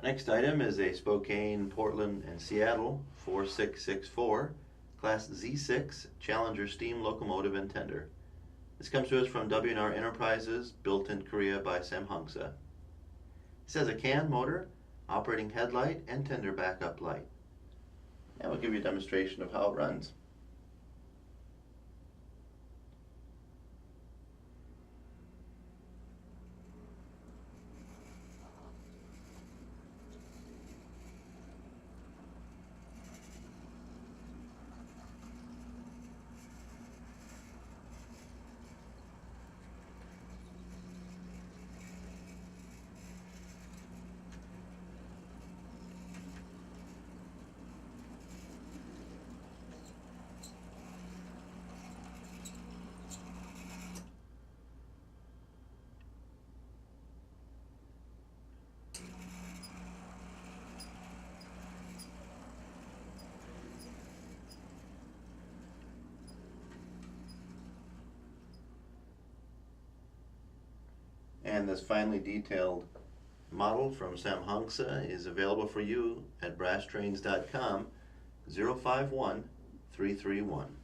Next item is a Spokane, Portland, and Seattle 4664 Class Z6 Challenger steam locomotive and tender. This comes to us from W&R Enterprises, built in Korea by Samhungsa. It says a CAN motor, operating headlight, and tender backup light. And we'll give you a demonstration of how it runs. And this finely detailed model from Samhungsa is available for you at brasstrains.com 051 331.